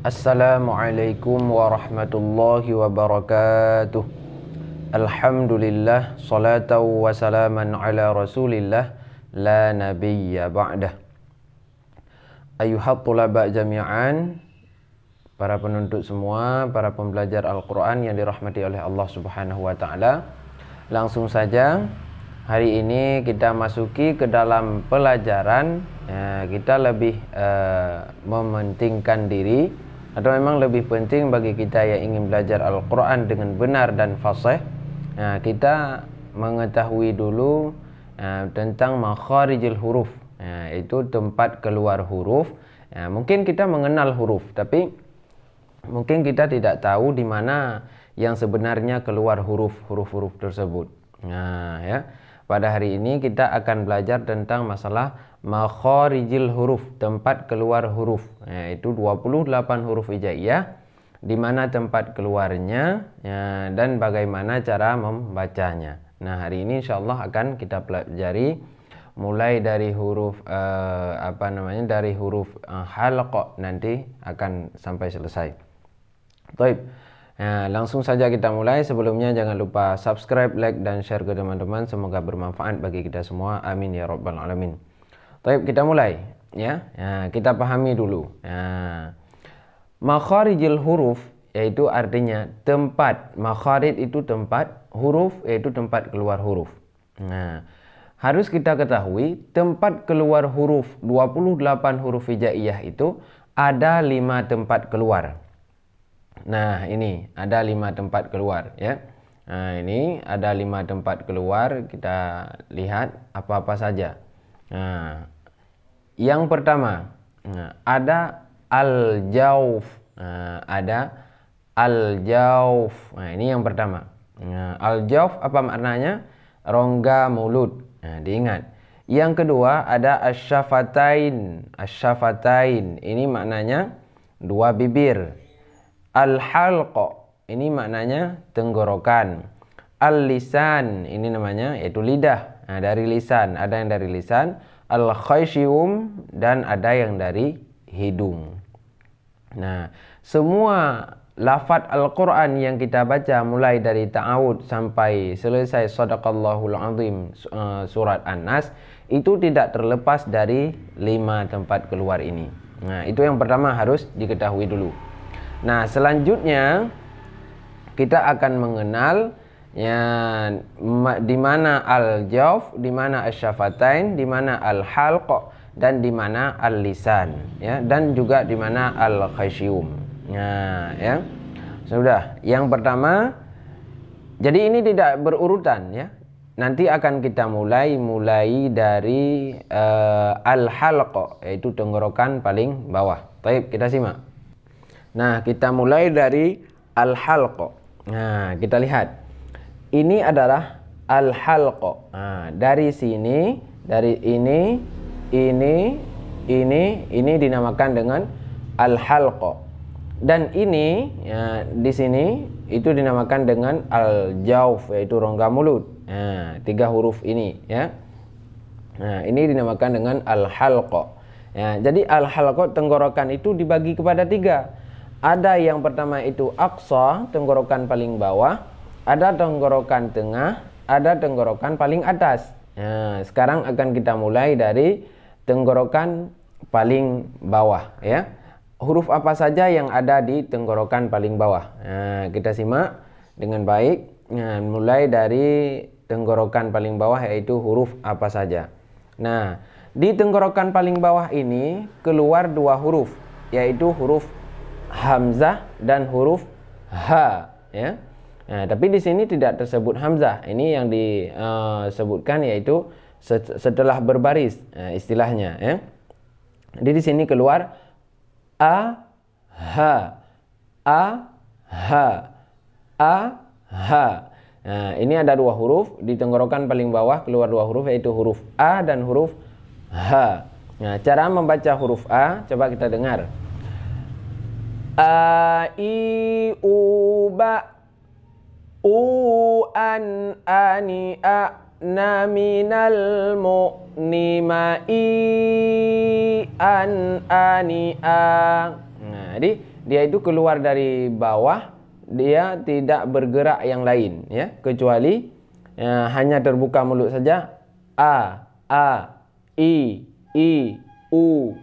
Assalamualaikum warahmatullahi wabarakatuh. Alhamdulillah, salatan wa salaman ala rasulillah, la nabiyya ba'dah. Ayuhat tulaba jami'an, para penuntut semua, para pembelajar Al-Quran yang dirahmati oleh Allah subhanahu wa ta'ala. Langsung saja, hari ini kita masuki ke dalam pelajaran. Kita lebih mementingkan diri, atau memang lebih penting bagi kita yang ingin belajar Al-Quran dengan benar dan fasih, kita mengetahui dulu tentang makharijil huruf, itu tempat keluar huruf. Mungkin kita mengenal huruf, tapi mungkin kita tidak tahu di mana yang sebenarnya keluar huruf-huruf tersebut. Pada hari ini kita akan belajar tentang masalah makharijil huruf, tempat keluar huruf, yaitu 28 huruf hijaiyah, di mana tempat keluarnya, dan bagaimana cara membacanya. Nah, hari ini insyaallah akan kita pelajari mulai dari huruf dari huruf halqa, nanti akan sampai selesai. Baik. Langsung saja kita mulai. Sebelumnya jangan lupa subscribe, like, dan share ke teman-teman. Semoga bermanfaat bagi kita semua. Amin ya rabbal alamin. Baik, kita mulai ya. Kita pahami dulu. Makharijil huruf yaitu artinya tempat. Makharij itu tempat, huruf yaitu tempat keluar huruf. Harus kita ketahui tempat keluar huruf 28 huruf hijaiyah itu ada 5 tempat keluar. Nah, ini ada 5 tempat keluar ya. Ini ada 5 tempat keluar. Kita lihat apa-apa saja. Yang pertama, ada al-jauf. Ada al-jauf. Ini yang pertama. Al-jauf apa maknanya? Rongga mulut. Diingat. Yang kedua ada asyafatain. Asyafatain ini maknanya 2 bibir. Al-halqa ini maknanya tenggorokan. Al-lisan ini namanya yaitu lidah. Dari lisan, ada yang dari lisan. Al-khaysyum dan ada yang dari hidung. Nah, semua lafaz Al-Quran yang kita baca mulai dari ta'awud sampai selesai Shadaqallahul Azim surat An-Nas itu tidak terlepas dari 5 tempat keluar ini. Nah, itu yang pertama harus diketahui dulu. Nah, selanjutnya kita akan mengenal di mana al-jawf, di mana asyafatain, di mana al-halq, dan di mana al-lisan, ya, dan juga di mana al-khaysyum. Nah, ya. Sudah. Yang pertama, jadi ini tidak berurutan ya. Nanti akan kita mulai dari al-halq, yaitu tenggorokan paling bawah. Baik, kita simak. Nah, kita mulai dari al-halq. Nah, kita lihat. Ini adalah al-halq. Nah, dari sini, dari ini dinamakan dengan al-halq. Dan ini di sini itu dinamakan dengan al-jauf, yaitu rongga mulut. Nah, 3 huruf ini ya. Nah, ini dinamakan dengan al-halq. Ya, jadi al-halq tenggorokan itu dibagi kepada 3. Ada yang pertama itu aqsa, tenggorokan paling bawah. Ada tenggorokan tengah, ada tenggorokan paling atas. Nah, sekarang akan kita mulai dari tenggorokan paling bawah ya. Huruf apa saja yang ada di tenggorokan paling bawah? Nah, kita simak dengan baik. Nah, mulai dari tenggorokan paling bawah yaitu huruf apa saja. Nah, di tenggorokan paling bawah ini keluar 2 huruf, yaitu huruf hamzah dan huruf ha ya. Nah, tapi di sini tidak tersebut hamzah. Ini yang disebutkan yaitu setelah berbaris, istilahnya ya. Jadi di sini keluar a ha, a ha, a ha. Nah, ini ada 2 huruf di tenggorokan paling bawah, keluar 2 huruf yaitu huruf a dan huruf ha. Nah, cara membaca huruf a coba kita dengar. A i u ba u an ani a na minal mu'ni ma i an ani a. Nah, Jadi dia itu keluar dari bawah, dia tidak bergerak yang lain, ya, kecuali hanya terbuka mulut saja. A, I, U.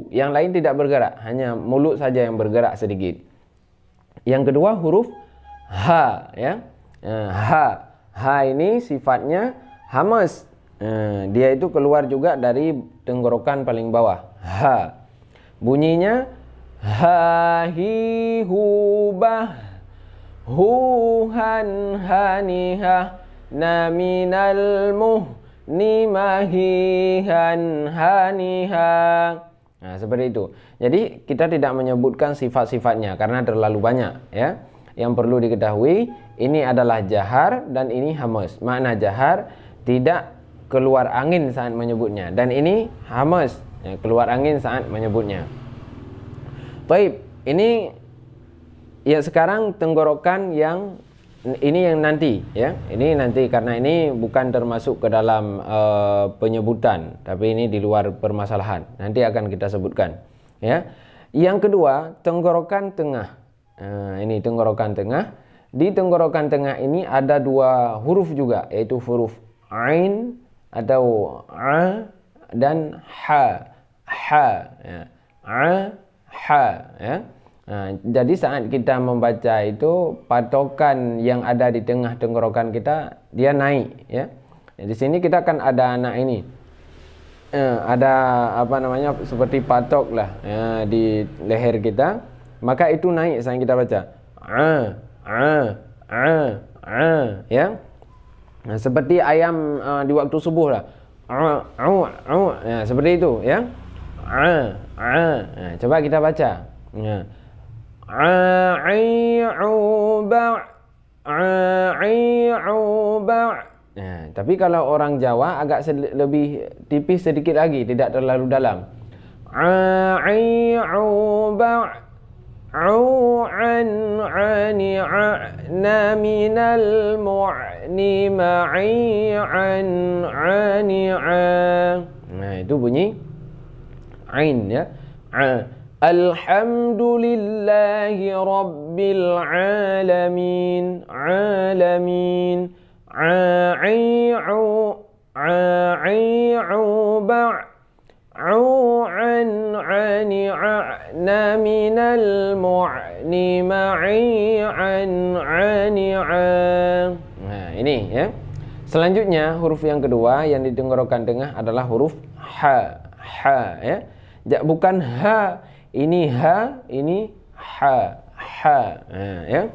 Yang lain tidak bergerak, hanya mulut saja yang bergerak sedikit. Yang kedua huruf H, ya. H ini sifatnya hamas. Dia itu keluar juga dari tenggorokan paling bawah. H. Bunyinya ha hi hu bah hu han hanihah na minal muh ni mahi han hanihah. Nah, seperti itu. Jadi kita tidak menyebutkan sifat-sifatnya karena terlalu banyak, ya. Yang perlu diketahui, ini adalah jahar dan ini hamas. Makna jahar tidak keluar angin saat menyebutnya, dan ini hamas, ya, keluar angin saat menyebutnya. Baik, ini ya sekarang tenggorokan yang ini yang nanti, ya. Ini nanti karena ini bukan termasuk ke dalam penyebutan, tapi ini di luar permasalahan. Nanti akan kita sebutkan, ya. Yang kedua, tenggorokan tengah. Ini tenggorokan tengah. Di tenggorokan tengah ini ada dua huruf juga, yaitu huruf ain atau a dan ha. Ya. Ya. Nah, jadi saat kita membaca itu patokan yang ada di tengah tenggorokan kita dia naik, ya. Di sini kita kan ada anak ini, ada apa namanya seperti patok lah, ya, di leher kita, maka itu naik saat kita baca ya. Nah, seperti ayam di waktu subuh lah, ya, seperti itu, ya. Nah, coba kita baca, ya. Nah, tapi kalau orang Jawa agak lebih tipis sedikit lagi, tidak terlalu dalam. Nah, itu bunyi ain, ya. Alhamdulillahi rabbil alamin. Alamin. Nah, ini, ya. Selanjutnya huruf yang kedua yang di tenggorokan tengah adalah huruf ha. Ya. Bukan ha. Ini ha, ini ha. Nah, ya.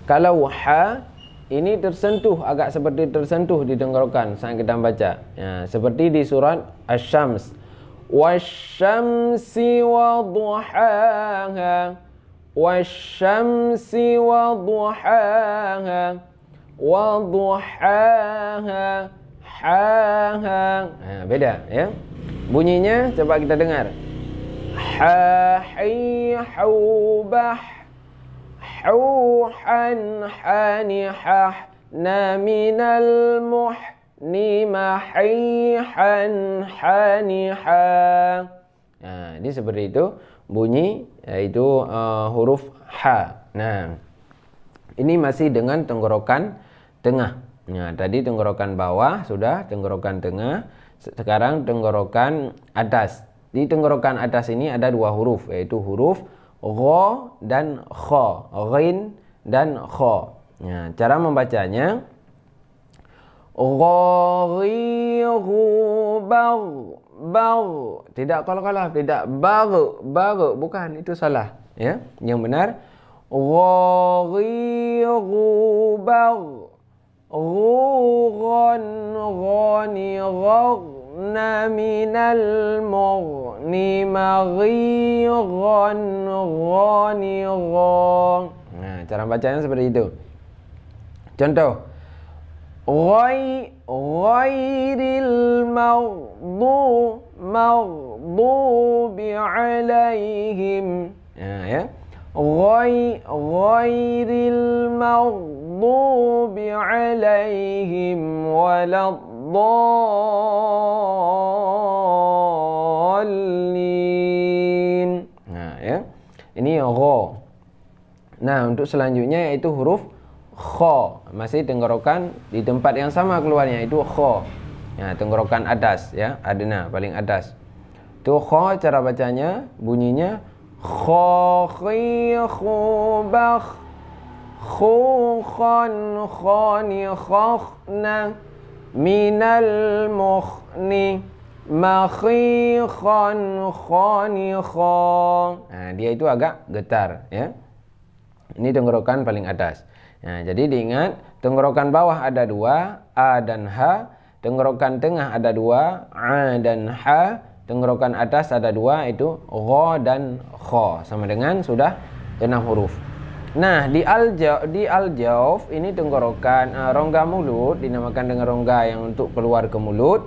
Kalau ha ini tersentuh, agak seperti tersentuh di tenggorokan saat kita baca, ya, seperti di surat Asy-Syams. Wasyamsi wadduhaha. Wasyamsi wadduhaha. Wadduhaha. Ha. Nah, beda, ya. Bunyinya coba kita dengar. Ha hi hu bah huhan hanihah na minal muh ni mahihan hanihah. Nah, ini seperti itu bunyi, yaitu huruf ha. Nah, ini masih dengan tenggorokan tengah. Nah, tadi tenggorokan bawah sudah, tenggorokan tengah. Sekarang tenggorokan atas. Di tenggorokan atas ini ada dua huruf, yaitu huruf gha dan kha, ghin dan kha. Nah, cara membacanya ghairihu bagh. Tidak qalqalah, tidak bagh, bukan, itu salah, ya. Yang benar ghairihu bagh. Ghan ghani ghaghna minal mughni maghiran ghani ghang. Nah, cara bacanya seperti itu. Contoh, ghairil maghdubi alaihim. Nah, ya. Ghairil maghdubi alaihim waladdallin. Nah, ya. Ini gha. Nah, untuk selanjutnya yaitu huruf kha. Masih tenggorokan di tempat yang sama keluarnya, itu kha. Ya, tenggorokan atas ya, adna paling atas. Itu kha, cara bacanya bunyinya kha khi khu bakh khu khan khani khakhna minal mukhni makhi khan khani kha. Nah, dia itu agak getar ya. Ini tenggorokan paling atas. Nah, jadi diingat, tenggorokan bawah ada 2, a dan h. Tenggorokan tengah ada 2, a dan h. Tenggorokan atas ada 2, itu gha dan kha. Sama dengan sudah 6 huruf. Nah, di al-jawf ini tenggorokan rongga mulut, dinamakan dengan rongga yang untuk keluar ke mulut.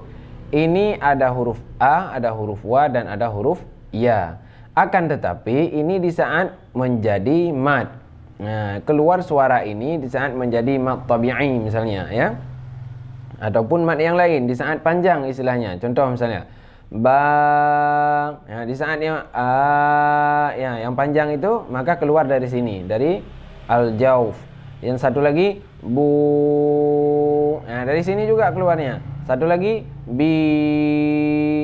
Ini ada huruf a, ada huruf wa, dan ada huruf ya. Akan tetapi ini di saat menjadi mad. Nah, keluar suara ini di saat menjadi mad tabi'i misalnya ya. Ataupun mad yang lain di saat panjang istilahnya. Contoh misalnya ba, ya, di saat yang ya, yang panjang itu maka keluar dari sini, dari al-jawf. Yang satu lagi bu. Nah, dari sini juga keluarnya. Satu lagi bi.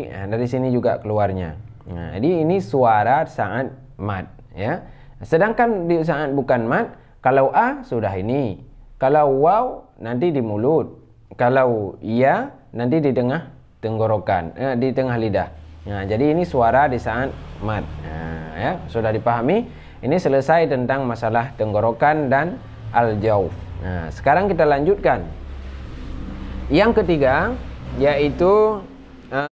Nah, dari sini juga keluarnya. Nah, jadi ini suara saat mad ya. Sedangkan di saat bukan mad, kalau a sudah ini, kalau waw nanti di mulut, kalau ya nanti di tengah tenggorokan, di tengah lidah. Nah, jadi ini suara di saat mad. Nah, ya, sudah dipahami. Ini selesai tentang masalah tenggorokan dan al-jawf. Nah, sekarang kita lanjutkan. Yang ketiga yaitu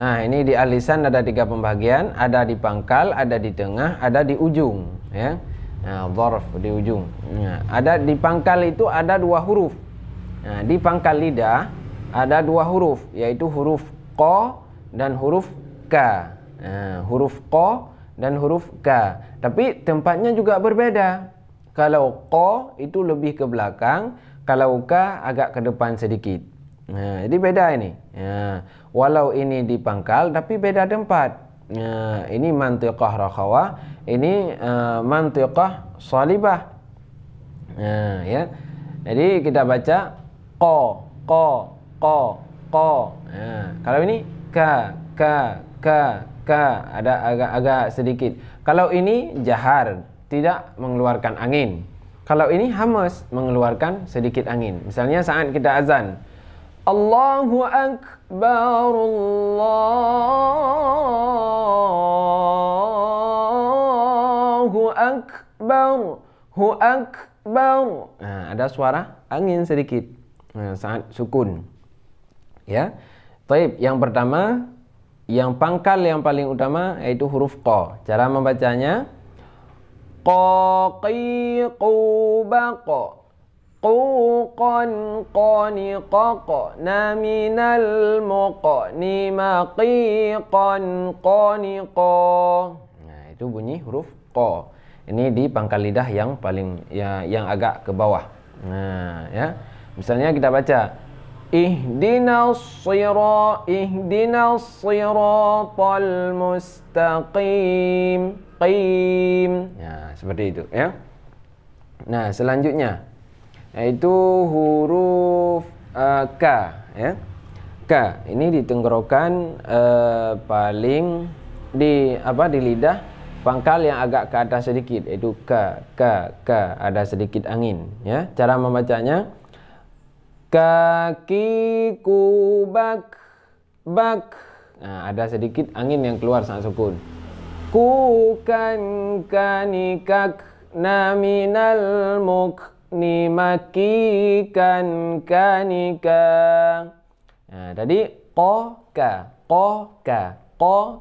ini di al-lisan ada 3 pembagian, ada di pangkal, ada di tengah, ada di ujung ya. Nah, dzarf di ujung. Nah, ada di pangkal itu ada 2 huruf. Nah, di pangkal lidah ada 2 huruf, yaitu huruf qa dan huruf ka. Nah, huruf qa dan huruf ka. Tapi tempatnya juga berbeda. Kalau qa itu lebih ke belakang, kalau ka agak ke depan sedikit. Nah, jadi beda ini. Nah, walau ini di pangkal tapi beda tempat. Nah, ini mantiqah rakhawah, ini mantiqah salibah. Nah, ya. Jadi kita baca qa, qa, qa, qa. Nah, kalau ini ka, ada agak sedikit. Kalau ini jahar, tidak mengeluarkan angin. Kalau ini hamas, mengeluarkan sedikit angin. Misalnya saat kita azan, Allahu Akbar, Allahu Akbar, Hu Akbar. Nah, ada suara angin sedikit. Nah, saat sukun. Ya. Baik, yang pertama, yang pangkal yang paling utama yaitu huruf qa. Cara membacanya qa qi qu baq. Quqan qani qaq naminal muqni maqiqan qani qa. Nah, itu bunyi huruf qa. Ini di pangkal lidah yang paling yang agak ke bawah. Nah, ya. Misalnya kita baca ihdinas siratal mustaqim. Qim. Ya, seperti itu ya. Nah, selanjutnya yaitu huruf K ya. K ini di tenggorokan paling di lidah pangkal yang agak ke atas sedikit, yaitu K, ada sedikit angin ya. Cara membacanya kaki kubak bak. Nah, ada sedikit angin yang keluar saat sukun. Kukan kanikak naminal mukni makikan kanika. Nah, tadi qoka.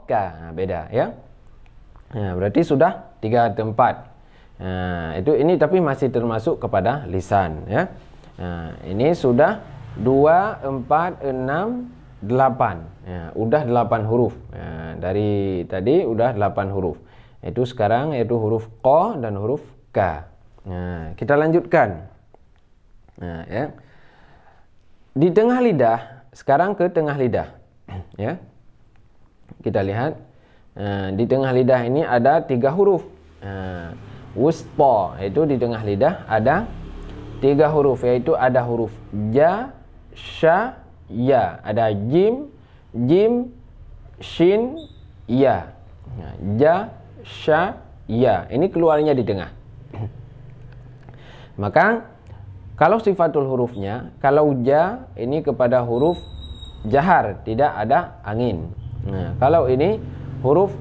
Nah, beda ya. Nah, berarti sudah 3 tempat. Nah, ini tapi masih termasuk kepada lisan ya. Nah, ini sudah 2, 4, 6, 8. Ya, udah 8 huruf. Ya, dari tadi udah 8 huruf. Itu sekarang yaitu huruf qa dan huruf ka. Nah, kita lanjutkan. Nah, ya. Di tengah lidah, sekarang ke tengah lidah. Ya. Kita lihat. Nah, di tengah lidah ini ada 3 huruf. Wusta itu di tengah lidah ada 3 huruf, yaitu ada huruf ja, sha, ya. Ada jim, shin, ya. Ja, sha, ya. Ini keluarnya di tengah. Maka kalau sifatul hurufnya, kalau ja ini kepada huruf jahar, tidak ada angin. Kalau ini huruf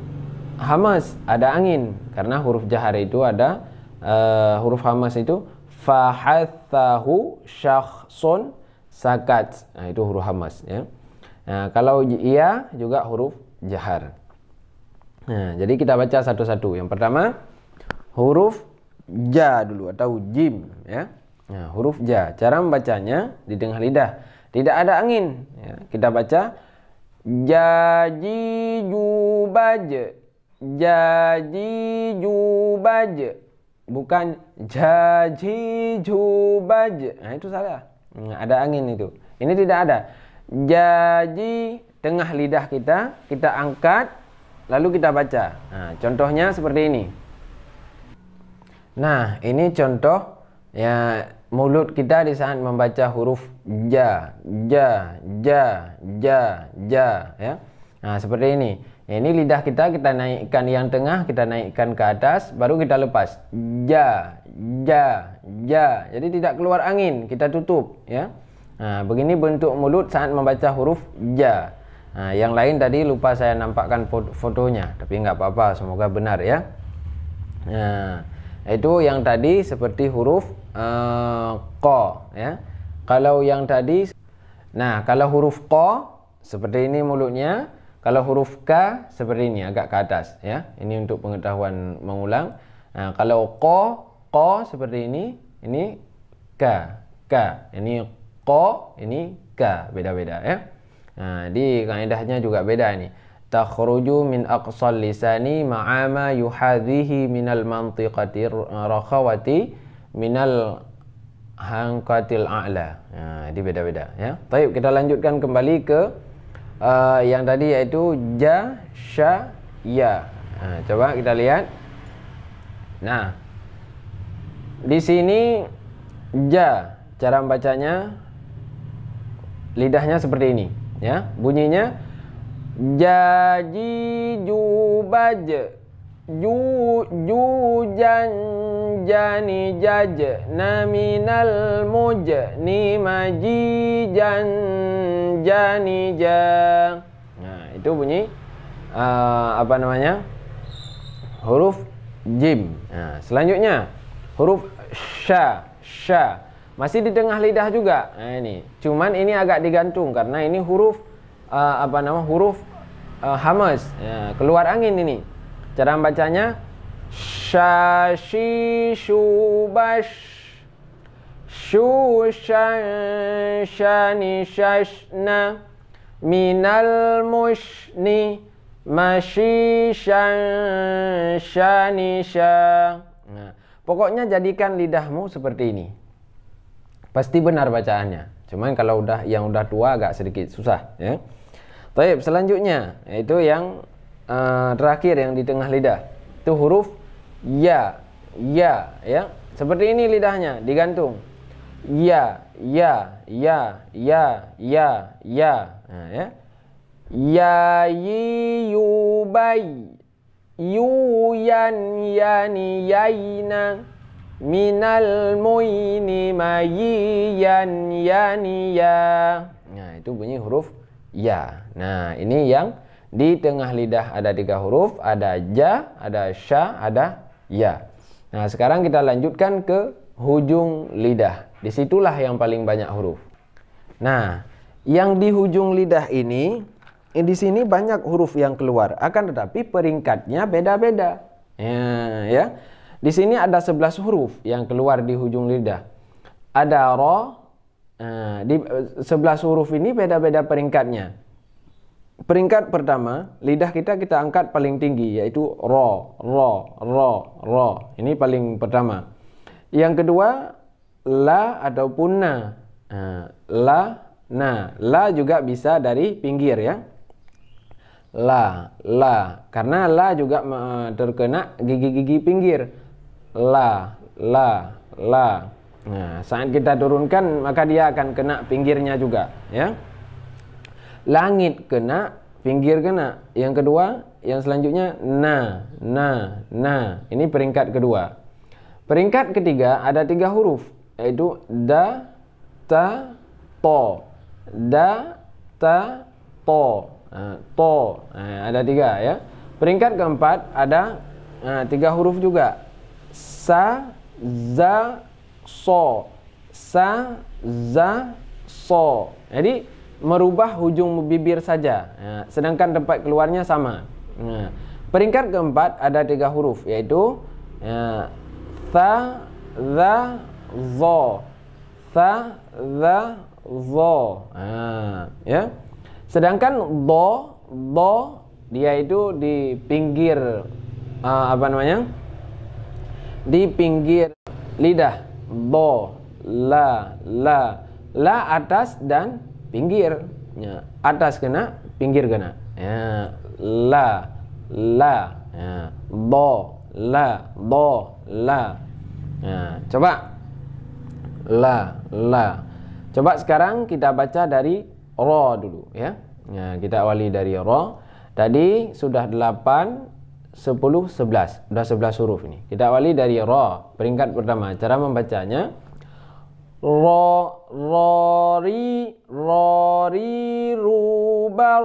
hamas, ada angin, karena huruf jahar itu ada huruf hamas itu fahathahu syakhsun sakat. Itu huruf hamas ya. Kalau iya juga huruf jahar. Jadi kita baca satu-satu. Yang pertama huruf ja dulu atau jim ya. Huruf ja. Cara membacanya di tengah lidah, tidak ada angin ya. Kita baca jaji jubaj, jaji jubaj, bukan jaji jubaj. Itu salah. Ada angin itu. Ini tidak ada. Jaji, tengah lidah kita angkat, lalu kita baca. Contohnya seperti ini. Nah, ini contoh ya mulut kita di saat membaca huruf ja, ja, ja, ja, ja ya. Seperti ini. Ini lidah kita naikkan yang tengah, kita naikkan ke atas, baru kita lepas. Ja, ja, ja. Jadi tidak keluar angin, kita tutup ya. Begini bentuk mulut saat membaca huruf ja. Yang lain tadi lupa saya nampakkan fotonya, tapi nggak apa-apa, semoga benar ya. Itu yang tadi seperti huruf ko ya. Kalau yang tadi, kalau huruf ko seperti ini mulutnya. Kalau huruf K seperti ini, agak ke atas ya. Ini untuk pengetahuan mengulang. Kalau ko seperti ini K. Ini ko, ini K, beda-beda ya. Di kaidahnya juga beda ini. Takhruju min aqsal lisani ma'ama yuhadhihi minal mantiqati rakhawati minal hanqatil a'la. Ini beda-beda ya. Baik, kita lanjutkan kembali ke yang tadi yaitu ja, sha, ya. Coba kita lihat. Nah, di sini ja, cara membacanya lidahnya seperti ini ya. Bunyinya jaji jubaj, jujan jani jaj naminal mujni majijan jani ja. Itu bunyi huruf jim. Selanjutnya huruf sha, masih di tengah lidah juga. Ini cuman ini agak digantung karena ini huruf huruf hamas keluar angin ini. Cara membacanya syashi shubash, shushan shani shashna minal mushni mashishan shani sha. Pokoknya jadikan lidahmu seperti ini. Pasti benar bacaannya. Cuman kalau yang udah tua agak sedikit susah ya. Baik, selanjutnya itu yang terakhir yang di tengah lidah. Itu huruf ya. Seperti ini lidahnya digantung. Ya. Ya. Ya yubai, yuyan yani yaina minal muini mayiyan yani ya. Itu bunyi huruf ya. Nah, ini yang di tengah lidah ada 3 huruf, ada ja, ada sha, ada ya. Nah, sekarang kita lanjutkan ke hujung lidah. Disitulah yang paling banyak huruf. Nah, yang di hujung lidah ini, di sini banyak huruf yang keluar. Akan tetapi peringkatnya beda-beda. Ya. Di sini ada 11 huruf yang keluar di hujung lidah. Ada ro. Di 11 huruf ini beda-beda peringkatnya. Peringkat pertama, lidah kita angkat paling tinggi, yaitu ro. Ini paling pertama. Yang kedua, la ataupun na. La juga bisa dari pinggir ya. la. Karena la juga terkena gigi-gigi pinggir. La. Nah, saat kita turunkan maka dia akan kena pinggirnya juga, ya. Langit kena, pinggir kena. Yang kedua, yang selanjutnya na. Ini peringkat kedua. Peringkat ketiga ada 3 huruf, yaitu da, ta, to. Da, ta, to. To. Ada 3, ya. Peringkat keempat ada 3 huruf juga. Sa, za, so. Sa, za, so. Jadi merubah hujung bibir saja, sedangkan tempat keluarnya sama. Peringkat keempat ada 3 huruf, yaitu tha, za, zo. Tha, za, zo. Ya. Sedangkan do dia itu di pinggir di pinggir lidah. Do, la. La atas dan pinggir. Ya. Atas kena, pinggir kena. Ya. La. Ya. Do, la. Ya. Coba. La. Coba sekarang kita baca dari ro dulu, ya. Ya, kita awali dari ro. Tadi sudah 8, 10, 11. Sudah 11 huruf ini. Kita awali dari ro. Peringkat pertama. Cara membacanya rori, rubar.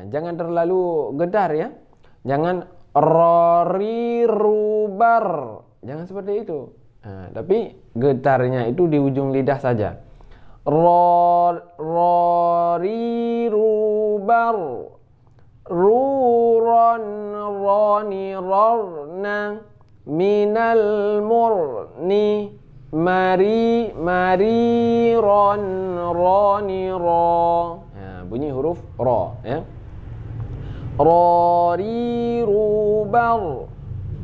Jangan terlalu gedar, ya. Jangan rori, rubar. Jangan seperti itu. Tapi getarnya itu di ujung lidah saja. Rori, rubar. Ruron, roni, rorna. Minal murni. Mari, ron, roni, ro. Bunyi huruf ro, ya. Rori, rubar.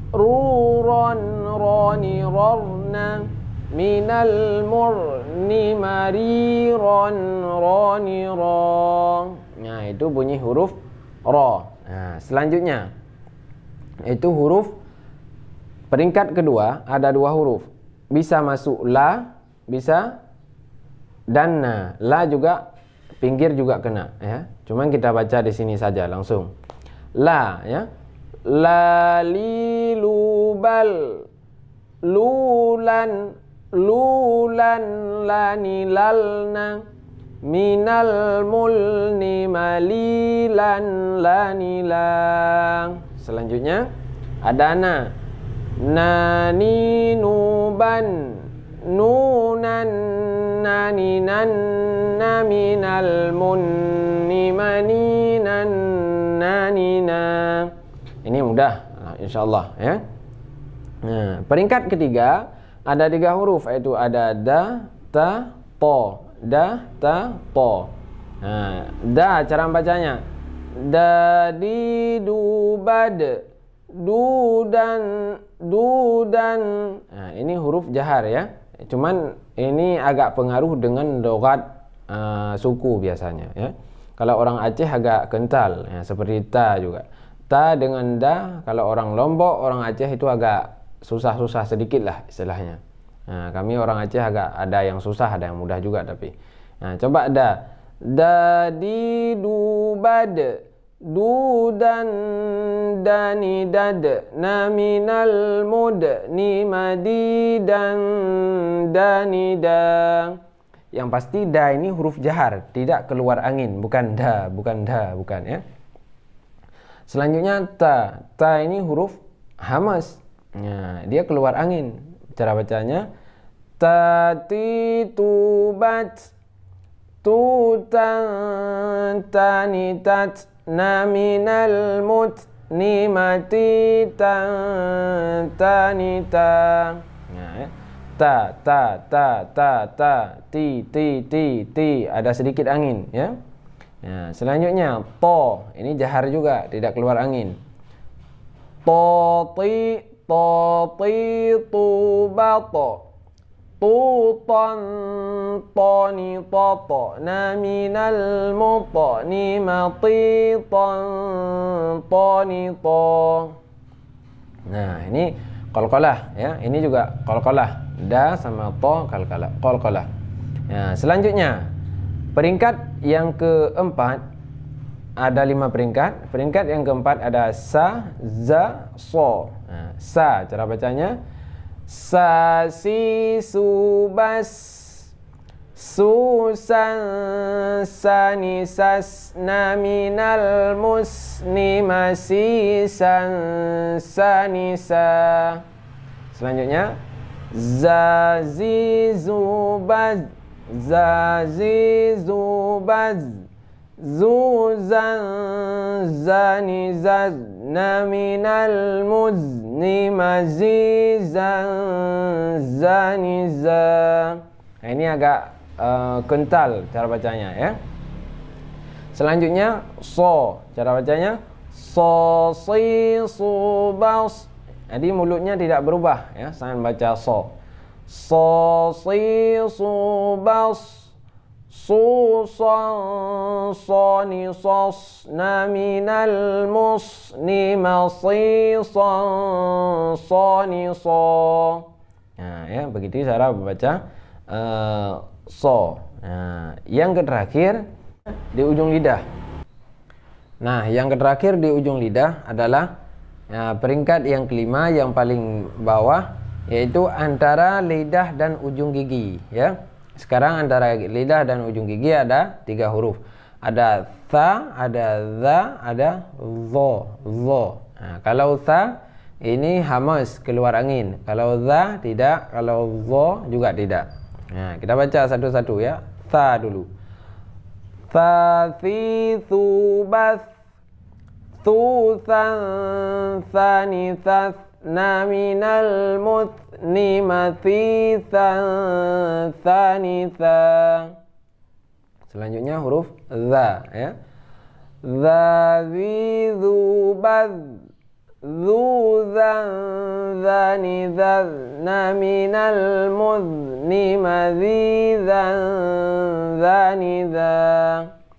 Ruron, roni, rorna. Minal murni, mari, ron, roni, ro. Nah, itu bunyi huruf ro. Nah, selanjutnya itu huruf peringkat kedua ada 2 huruf. Bisa masuk la, bisa dan na. La juga pinggir juga kena, ya. Cuman kita baca di sini saja langsung. La, ya. Lali, lubal. Lulan, lani, lalna. Minal mulni, malilan, lani, lang. Selanjutnya ada na. Nani, nuban. Nunan, nani, nanna. Minal munni, maninan, nanina. Ini mudah, insyaallah, ya. Nah, peringkat ketiga ada 3 huruf, yaitu ada da, ta, to. Da, ta, to. Nah, da cara bacanya. Da, di, du, bad. Dudan. Nah, ini huruf jahar, ya. Cuman ini agak pengaruh dengan logat suku biasanya, ya. Kalau orang Aceh agak kental, ya, seperti ta juga. Ta dengan da, kalau orang Lombok, orang Aceh itu agak susah-susah sedikit lah istilahnya. Nah, kami orang Aceh agak ada yang susah, ada yang mudah juga tapi. Nah, coba da. Da, di, du, bad. Dudan, dani, dad. Naminal mud, ni, madi, dan dani, da. Yang pasti da ini huruf jahar, tidak keluar angin, bukan da, bukan, ya. Selanjutnya ta. Ta ini huruf hamas. Nah, dia keluar angin. Cara bacanya tati, tubat. Tutan, tani, tat. Naminal mut, ni, mati, tan, tani, ta. Nah, ya. Ta, ti. Ada sedikit angin, ya. Nah, selanjutnya to. Ini jahar juga, tidak keluar angin. To, ti, tubato. tutan tani tatna minal mutni matitan tani ta. Nah, ini qalqalah ya. Ini juga qalqalah. Da sama ta qalqalah. Ya, selanjutnya peringkat yang keempat ada 5 peringkat. Peringkat yang keempat ada sa, za, so. Nah, sa cara bacanya sa si su bas su san sa ni sas na minal musni masi san sa ni sa. Selanjutnya za zi zu baz za zi zu baz zu zan zani zazna minal muzni mazizan zani za. Nah, ini agak kental cara bacanya ya. Selanjutnya so, cara bacanya so si su bas. Jadi mulutnya tidak berubah ya, jangan baca so. So si su bas su san sani sos na minal musni masisan sani so. Nah, ya begitu cara membaca so. Nah, yang terakhir di ujung lidah. Nah, yang terakhir di ujung lidah adalah peringkat yang kelima yang paling bawah, yaitu antara lidah dan ujung gigi ya. Sekarang antara lidah dan ujung gigi ada 3 huruf. Ada tha, ada za, ada zo. Nah, kalau tha ini hamas, keluar angin. Kalau za tidak, kalau zo juga tidak. Nah, kita baca satu-satu ya. Tha dulu. Tha thi thu bath thu than thani thas na minal mutni mathisan thanitha. Selanjutnya huruf za ya. Za zi zu baz zu zan zani zazna minal muzni mazizan zaniza.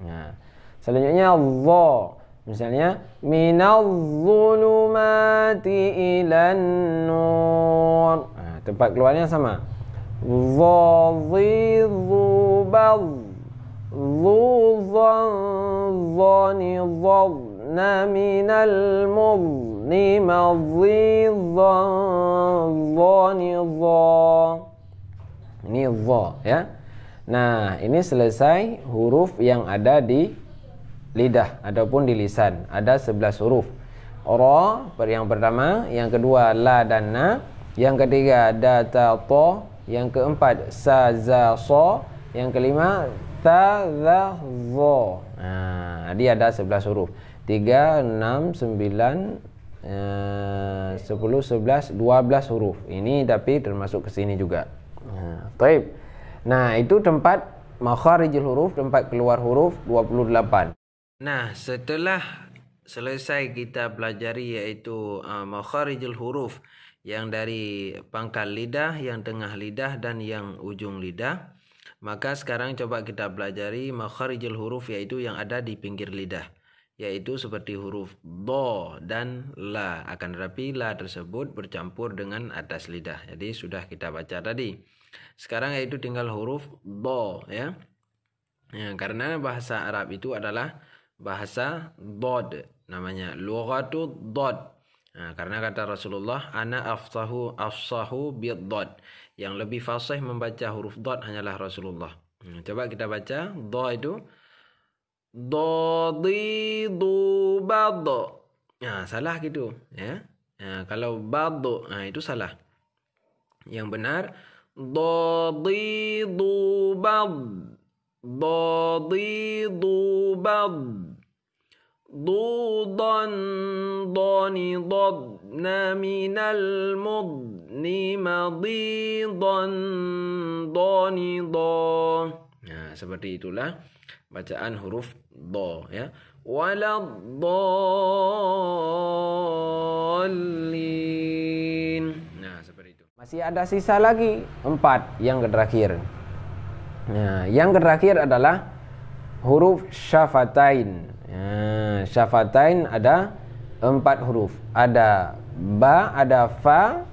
Nah, selanjutnya za. Misalnya minaz zulumati ilan nur. Nah, tempat keluarnya sama. Zazi zubaz zuzan zani zazna minal muzni mazizan zani za. Ini za ya. Nah, ini selesai huruf yang ada di lidah ataupun di lisan. Ada 11 huruf. Ra yang pertama, yang kedua la dan na, yang ketiga da ta ta, yang keempat sa za so, yang kelima ta za zo. Nah, dia ada 11 huruf. 3 6 9 10 11 12 huruf. Ini tapi termasuk ke sini juga. Baik. Nah, itu tempat makharijul huruf, tempat keluar huruf 28. Nah, setelah selesai kita pelajari yaitu makharijul huruf yang dari pangkal lidah, yang tengah lidah dan yang ujung lidah, maka sekarang coba kita pelajari makharijul huruf yaitu yang ada di pinggir lidah, yaitu seperti huruf do dan la. Akan tetapi la tersebut bercampur dengan atas lidah. Jadi sudah kita baca tadi. Sekarang yaitu tinggal huruf do ya. Ya, karena bahasa Arab itu adalah bahasa dod, namanya lughatu dod. Nah, karena kata Rasulullah, ana afsahu bid-dod. Yang lebih fasih membaca huruf dod hanyalah Rasulullah. Coba kita baca do itu dodi du bad. Nah, salah gitu ya. Nah, kalau bad itu salah. Yang benar dodi du bad. Dodi du bad. Dudan dani dadna minal mudni madidan dani da. Nah, seperti itulah bacaan huruf do ya. Waladdallin. Nah, seperti itu. Masih ada sisa lagi 4 yang terakhir. Nah, yang terakhir adalah huruf syafatain. Nah, syafatain ada 4 huruf. Ada ba, ada fa,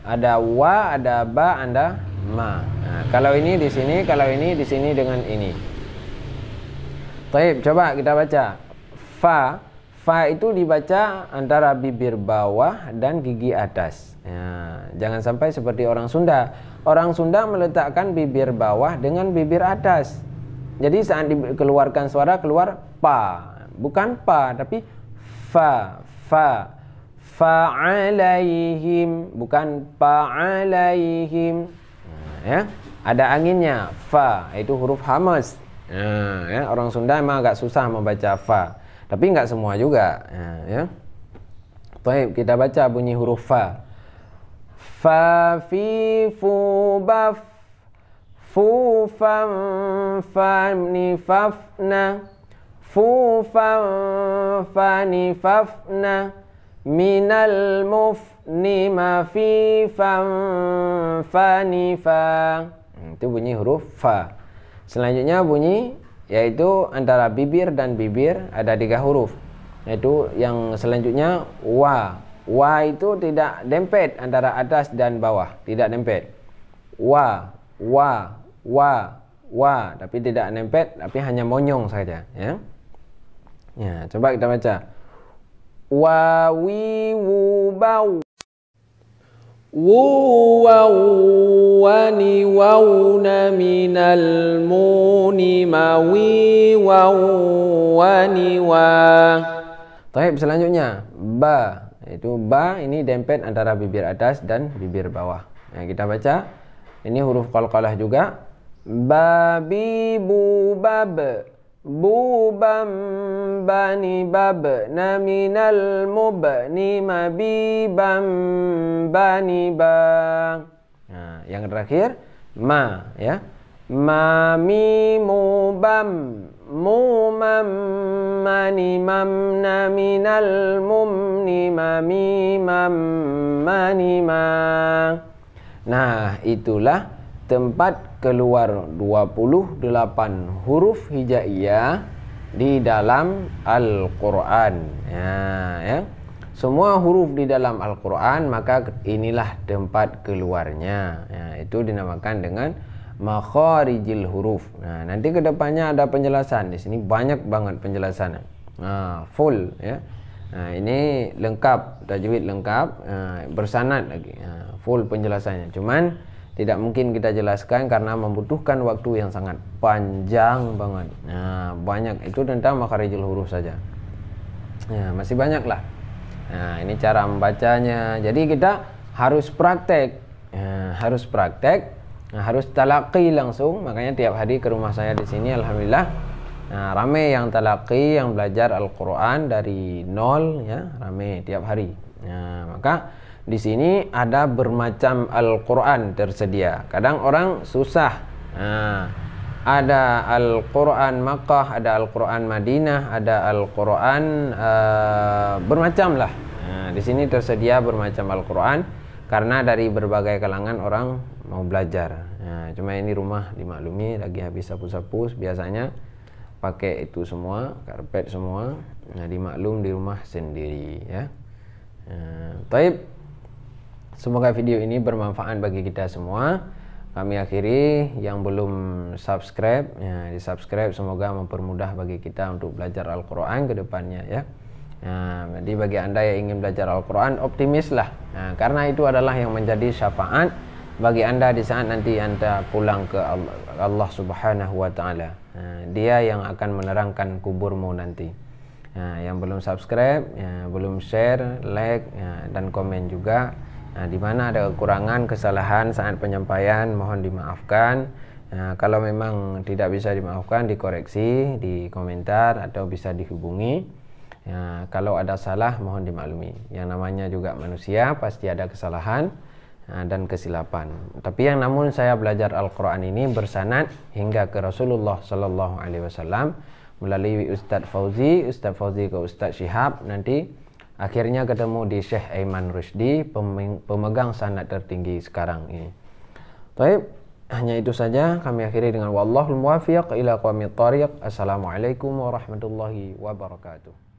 ada wa, ada ba, ada ma. Nah, kalau ini di sini, kalau ini di sini dengan ini. Baik, coba kita baca. Fa itu dibaca antara bibir bawah dan gigi atas. Ya, jangan sampai seperti orang Sunda. Orang Sunda meletakkan bibir bawah dengan bibir atas. Jadi saat dikeluarkan suara keluar pa, bukan pa tapi fa. Fa'alaihim, bukan pa'alaihim. Nah, ya, ada anginnya. Fa itu huruf hamas. Nah, ya, orang Sunda memang agak susah membaca fa, tapi nggak semua juga. Nah, ya. Baik, kita baca bunyi huruf fa. Fa fi fu baf fu fam fani fafna fu fam fani fafna minal mufni ma fi fam fani fa. Itu bunyi huruf fa. Selanjutnya bunyi yaitu antara bibir dan bibir ada 3 huruf. Yaitu yang selanjutnya wa. Wa itu tidak dempet antara atas dan bawah, tidak dempet. Wa, tapi tidak dempet, tapi hanya monyong saja, ya. Ya, coba kita baca. Wa wi wu bau. Wani wauna minal muni mawi wani wa. Baik, selanjutnya ba. Itu ba ini dempet antara bibir atas dan bibir bawah. Nah, kita baca. Ini huruf qalqalah juga. Babi bu bab. Bubam bani bab na minal mubni mabibam bani ba. Nah, yang terakhir ma, ya. Mami mubam mumam mani mam na minal mumni mami mam mani ma. Nah, itulah tempat keluar 28 huruf hijaiyah di dalam Al-Quran. Ya. Semua huruf di dalam Al-Quran, maka inilah tempat keluarnya. Ya, itu dinamakan dengan makharijil huruf. Nah, nanti kedepannya ada penjelasan. Di sini banyak banget penjelasannya. Full, ya. Nah, ini lengkap, tajwid lengkap, bersanad lagi. Full penjelasannya. Cuman tidak mungkin kita jelaskan karena membutuhkan waktu yang sangat panjang banget. Nah, banyak itu tentang makharijul huruf saja. Nah, masih banyak lah. Nah, ini cara membacanya. Jadi kita harus praktek. Harus praktek. Nah, harus talaqi langsung. Makanya tiap hari ke rumah saya di sini, alhamdulillah. Nah, rame yang talaqi, yang belajar Al-Quran dari nol, ya, rame tiap hari. Nah, maka di sini ada bermacam Al-Quran tersedia. Kadang orang susah. Nah, ada Al-Quran Makkah, ada Al-Quran Madinah, ada Al-Quran bermacam lah. Nah, di sini tersedia bermacam Al-Quran karena dari berbagai kalangan orang mau belajar. Nah, cuma ini rumah dimaklumi lagi habis sapu-sapu, biasanya pakai itu semua, karpet semua. Nah, dimaklum di rumah sendiri, ya. Taib. Semoga video ini bermanfaat bagi kita semua. Kami akhiri, yang belum subscribe, ya, di subscribe, semoga mempermudah bagi kita untuk belajar Al-Quran ke depannya, ya. Nah, jadi bagi anda yang ingin belajar Al-Quran, optimislah. Nah, karena itu adalah yang menjadi syafaat bagi anda di saat nanti anda pulang ke Allah Subhanahu wa Ta'ala. Nah, dia yang akan menerangkan kuburmu nanti. Nah, yang belum subscribe, ya, belum share, like, ya, dan komen juga. Nah, di mana ada kekurangan, kesalahan saat penyampaian, mohon dimaafkan. Nah, kalau memang tidak bisa dimaafkan, dikoreksi di komentar atau bisa dihubungi. Ya, kalau ada salah, mohon dimaklumi. Yang namanya juga manusia, pasti ada kesalahan dan kesilapan. Tapi yang namun saya belajar Al-Quran ini bersanad hingga ke Rasulullah SAW melalui Ustadz Fauzi ke Ustadz Syihab. Nanti Akhirnya ketemu di Syekh Aiman Rusdi, pemegang sanad tertinggi sekarang ini. Baik, hanya itu saja kami akhiri dengan wallahul muwaffiq ila aqwamit thariq. Assalamualaikum warahmatullahi wabarakatuh.